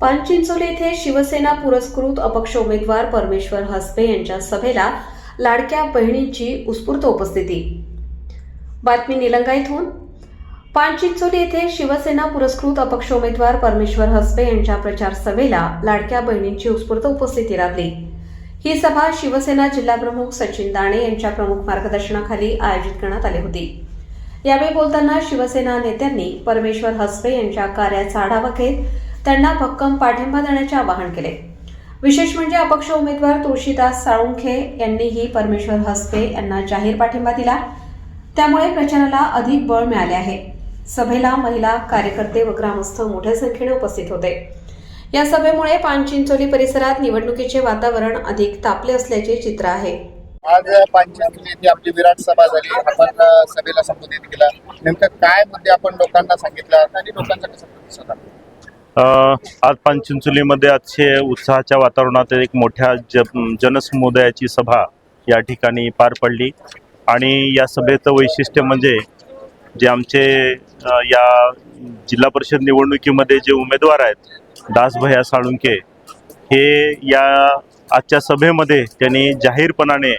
पानचिंचोली येथे शिवसेना पुरस्कृत अपक्ष उमेदवार परमेश्वर हसबे यांच्या सभेला लाडक्या बहिणींची उत्स्फूर्त उपस्थिती। बातमी निलंगा इथून। पानचिंचोली येथे शिवसेना पुरस्कृत अपक्ष उमेदवार परमेश्वर हसबे यांच्या प्रचार सभेला लाडक्या बहिणींची उत्स्फूर्त उपस्थिती लाभली। ही सभा शिवसेना जिल्हाप्रमुख सचिन दाणे यांच्या प्रमुख मार्गदर्शनाखाली आयोजित करण्यात आली होती। यावेळी बोलताना शिवसेना नेत्यांनी परमेश्वर हसबे यांच्या कार्याचा आढावा घेत त्यांना भक्कम पाठिंबा देण्याचे आवाहन केले। विशेष म्हणजे अपक्ष उमेदवार तुळशीदास साळुंखे यांनीही परमेश्वर हसबे यांना जाहीर पाठिंबा दिला, त्यामुळे प्रचाराला अधिक बळ मिळाले आहे। सभेला महिला, कार्यकर्ते व ग्रामस्थ मोठ्या संख्येने उपस्थित होते। या सभेमुळे पानचिंचोली परिसरात निवडणुकीचे वातावरण अधिक तापले असल्याचे चित्र आहे। आज पानचिंचोली येथे आपली विराट सभा झाली। आपण सभेला संबोधित केला, नेमकं काय मुद्दे आपण लोकांना सांगितले आणि लोकांचा कसा प्रतिसाद आला? आज पानचिंचोलीमध्ये अतिशय उत्साहाच्या वातावरणात एक मोठ्या जनसमुदायाची सभा या ठिकाणी पार पडली आणि या सभेचं वैशिष्ट्य म्हणजे जे आमचे या जिल्हा परिषद निवडणुकीमध्ये जे उमेदवार आहेत दासभैया साळुंखे, हे या आजच्या सभेमध्ये त्यांनी जाहीरपणाने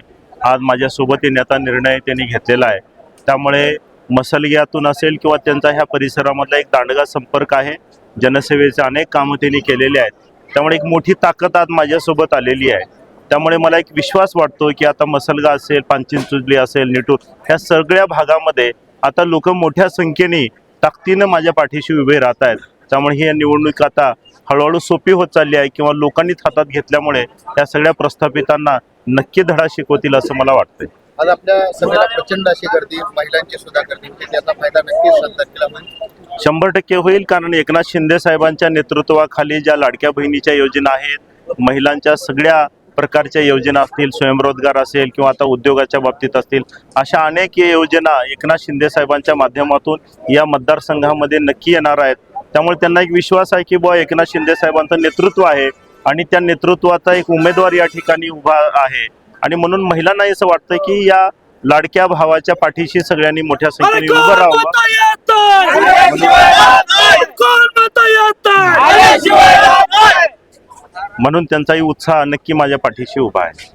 आज माझ्यासोबत येण्याचा निर्णय त्यांनी घेतलेला आहे। त्यामुळे मसलग्यातून असेल किंवा त्यांचा ह्या परिसरामधला एक दांडगा संपर्क आहे, जनसेवेचे अनेक कामं त्यांनी केलेले आहेत, त्यामुळे एक मोठी ताकद आज माझ्यासोबत आलेली आहे। त्यामुळे मला एक विश्वास वाटतो की आता मसलगा असेल, पानचिंचोली असेल, निटूर ह्या सगळ्या भागामध्ये आता लोक मोठ्या संख्येने ताकदीनं माझ्या पाठीशी उभे राहत आहेत। त्यामुळे ही निवडणूक आता हळूहळू सोपी होत चालली आहे किंवा लोकांनीच हातात घेतल्यामुळे या सगळ्या प्रस्थापितांना नक्की धडा शिकवतील असं मला वाटतंय। आज आपल्या सभेला प्रचंड अशी गर्दी, महिलांची सुद्धा गर्दी होती, त्याचा फायदा नक्कीच केला पाहिजे। 100% होईल, कारण एकनाथ शिंदे साहेबांच्या नेतृत्वाखाली ज्या लाडक्या बहिणीच्या योजना आहेत, महिलांच्या सगळ्या प्रकारच्या योजना असतील, स्वयंरोजगार असेल किंवा आता उद्योगाच्या बाबतीत असतील, अशा अनेक योजना एकनाथ शिंदे साहेबांच्या माध्यमातून या मतदारसंघामध्ये नक्की येणार आहेत। त्यामुळे त्यांना एक विश्वास आहे की बुवा एकनाथ शिंदे साहेबांचं नेतृत्व आहे आणि त्या नेतृत्वाचा एक उमेदवार या ठिकाणी उभा आहे आणि म्हणून महिलांना असं वाटतं की या लाडक्या भावाच्या पाठीशी सगळ्यांनी मोठ्या संख्येने उभं राहावं, म्हणून त्यांचाही उत्साह नक्की माझ्या पाठीशी उभा आहे।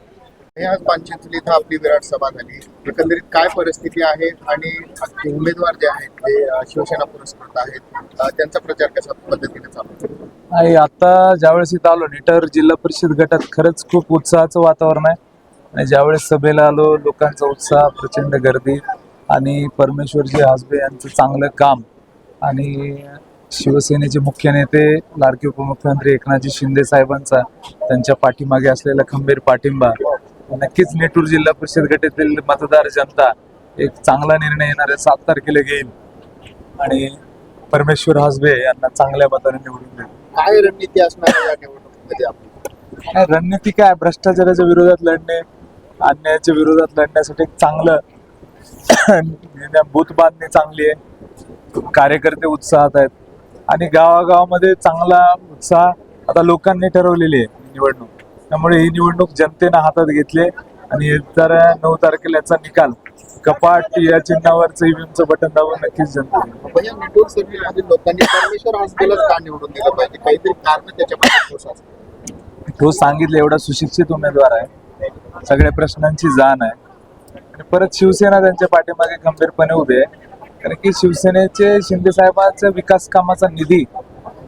आज पानचिंचोली इथं आपली विराट सभा झाली, एकंदरीत काय परिस्थिती आहे आणि उमेदवार जे आहेत ते शिवसेना पुरस्कृत आहेत, त्यांचा प्रचार कशा पद्धतीने चालू आहे? आता ज्यावेळेस इथं आलो निटर जिल्हा परिषद गटात खरंच खूप उत्साहाचं वातावरण आहे आणि ज्यावेळेस सभेला आलो लोकांचा उत्साह, प्रचंड गर्दी आणि परमेश्वरजी हसबे यांचं चांगलं काम आणि शिवसेनेचे मुख्य नेते लाडके उपमुख्यमंत्री एकनाथजी शिंदे साहेबांचा त्यांच्या पाठीमागे असलेला खंबीर पाठिंबा, नक्कीच नेटूर जिल्हा परिषद गटातील मतदार जनता एक चांगला निर्णय येणाऱ्या 7 तारखेला घेईल आणि परमेश्वर हसबे यांना चांगल्या मताने निवडून देईल। काय रणनीती असणार या निवडणुकीमध्ये आपली? रणनीती काय? भ्रष्टाचाराच्या विरोधात लढणे, अन्यायाच्या विरोधात लढण्यासाठी एक चांगलं बूथ बांधणी चांगली आहे, कार्यकर्ते उत्साहात आहेत आणि गावागावामध्ये चांगला उत्साह आता लोकांनी ठरवलेली आहे निवडणूक। त्यामुळे ही निवडणूक जनतेनं हातात घेतली आणि तर 9 तारखेला याचा निकाल कपाट या चिन्हावरचं ईव्हीएमचं बटन दाबून नक्कीच जनता निटूर सभेमध्ये लोकांनी परमेश्वर हसबेला का निवडून दिलं पाहिजे? काहीतरी कारण त्याच्या तो सांगितलं, एवढा सुशिक्षित उमेदवार आहे, सगळ्या प्रश्नांची जाण आहे आणि परत शिवसेना त्यांच्या पाठीमागे खंबीरपणे उभे आहे, कारण की शिवसेनेचे शिंदे साहेबांचा विकास कामाचा निधी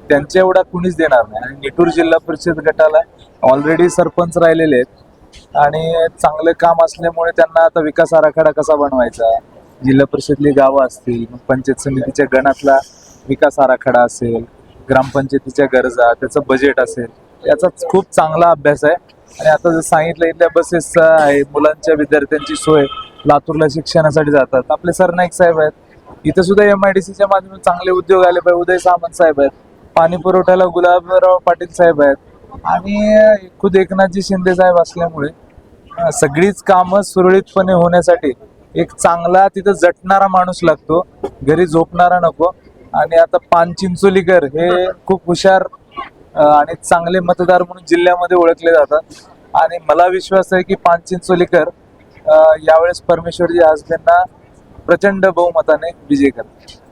त्यांच्या एवढा कुणीच देणार नाही आणि निटूर जिल्हा परिषद गटाला ऑलरेडी सरपंच राहिलेले आहेत आणि चांगलं काम असल्यामुळे त्यांना आता विकास आराखडा कसा बनवायचा, जिल्हा परिषदली गावं असतील, पंचायत समितीच्या गणातला विकास आराखडा असेल, ग्रामपंचायतीच्या गरजा, त्याचं बजेट असेल, याचा खूप चांगला अभ्यास आहे आणि आता जर सांगितलं इथल्या बसेसचा आहे, मुलांच्या विद्यार्थ्यांची सोय, लातूरला शिक्षणासाठी जातात आपले सरनाईक साहेब आहेत, इथं सुद्धा MIDCच्या माध्यमातून चांगले उद्योग आले पाहिजे, उदय सामंत साहेब आहेत, पाणी पुरवठ्याला गुलाबराव पाटील साहेब आहेत आणि खुद एकनाथजी शिंदे साहेब असल्यामुळे सगळीच कामं सुरळीतपणे होण्यासाठी एक चांगला तिथं झटणारा माणूस लागतो, घरी झोपणारा नको। आणि आता पानचिंचोलीकर हे खूप हुशार आणि चांगले मतदार म्हणून जिल्ह्यामध्ये ओळखले जातात आणि मला विश्वास आहे की पानचिंचोलीकर यावेळेस परमेश्वरजी हसबेंना प्रचंड बहुमताने विजय करतात।